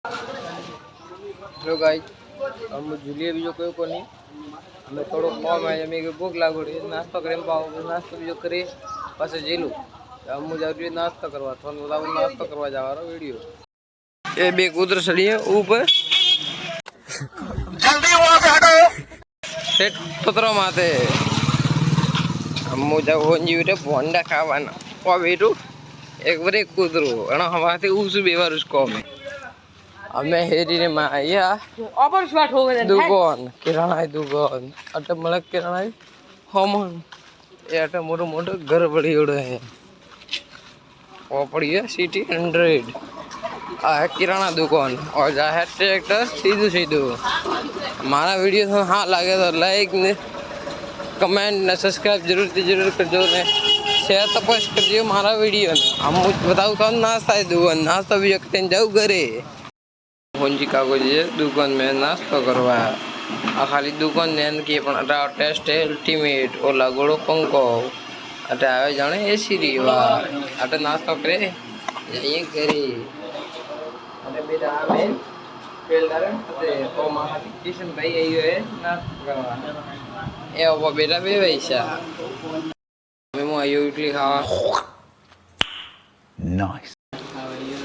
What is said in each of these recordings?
Hello guys, हम झूलिए भी जो कोई को नहीं हमें थोड़ो कम है हमें भूख लागोड़ी नाश्ता करें पाओ नाश्ता भी जो करे पास जेलू हम जाऊँ नाश्ता करवा तो बताओ नाश्ता करवा जावा रहा वीडियो ये बे उधर सड़ी है ऊपर जल्दी वहां से हटो सेट पत्रो माथे हम जाऊ होंजी बेटे भोंडा खावाना ओ बेटू एक बार कूदरू अना हमारे उस बेवार उसको में हमें हेरी ने माया ओपर शॉट हो गए दुकान किराना है दुकान अटे मलक किराना है हम ये अटे मोटो मोटो घर बड़ी उड़े है वो पड़ी है सिटी 100 आ है किराना दुकान और जा है ट्रैक्टर सीधू सीधू हमारा वीडियो तो हाँ लगे तो लाइक ने कमेंट ने सब्सक्राइब जरूर कर दो ने शेयर तो पोस्ट कर दियो हमारा वीडियो ने हम बताऊँ तो नाश्ता है दुकान नाश्ता भी जगते जाऊ घरे होंजी कागज दुकान में नाश्ता करवा आ खाली दुकान नेन की पण अटा टेस्ट है अल्टीमेट ओ लागोड़ो पंखो अटे आवे जाने एसी रीवा अटे नाश्ता करे जाइए करे अटे बेटा में पेलदार अटे ओ मां किशन भाई आयो है नाश्ता करवा ए ओ बेटा बे वैसा मैं मो आयो इडली खावा नाइस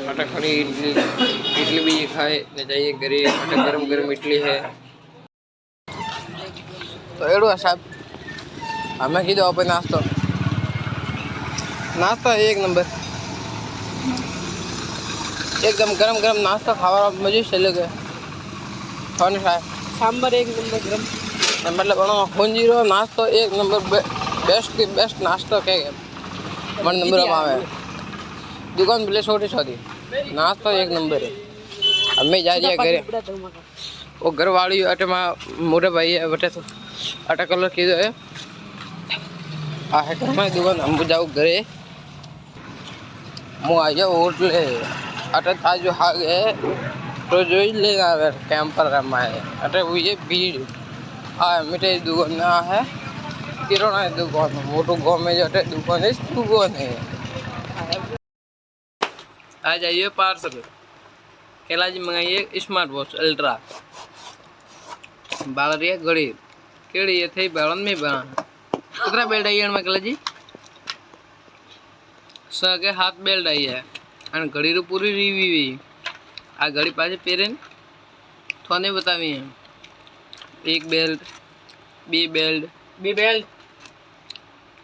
अटे खड़ी इडली भी खाए ने जाइए घरे अटे गरम गरम इडली है तो एडो साहब हमें कीधो आप नाश्तो नाश्ता एक नंबर एकदम गरम गरम नाश्ता खावा मजे से लगे खाने खाए सांबर एक नंबर गरम मतलब होंजी रो नाश्तो एक नंबर बेस्ट की बेस्ट नाश्तो के वन नंबर अब आवे दुकान भले छोटी छोटी नाश्तो एक नंबर है हमें जा रही है घरे वो घर वाली अटे मां मोटे भाई है बटे तो अटे कलर कीधो है आ है मैं दुकान हम जाऊ घरे मु आ जाओ होटले अटे ताजो हाग है तो जो ही ले आवे कैंपर रमाए अटे वो ये भीड़ आ मिठाई दुकान ना है किराना है दुकान मोटो गांव में जाते दुकान है दुकान है आ जाइए पार्सल केला जी मंगाइए स्मार्ट वॉच अल्ट्रा बालरिया घड़ी केड़ी ये थी बालन में बना कितना बेल्ट आई है में केला जी स के हाथ बेल्ट आई है और घड़ी रो पूरी रिव्यू आ घड़ी पाछे पेरेन थोने बतावी है एक बेल्ट बी बेल्ट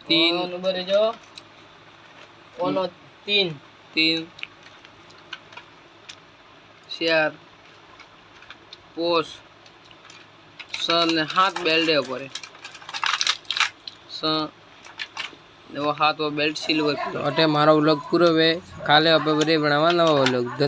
तीन नंबर जो ओनो तीन चार पोस सन हाथ बेल्ट है ऊपर वो हाथ वो बेल्ट सिल्वर अटे मारो व्लॉग पूरो वे काले अपे बड़े बनावा नवा व्लॉग।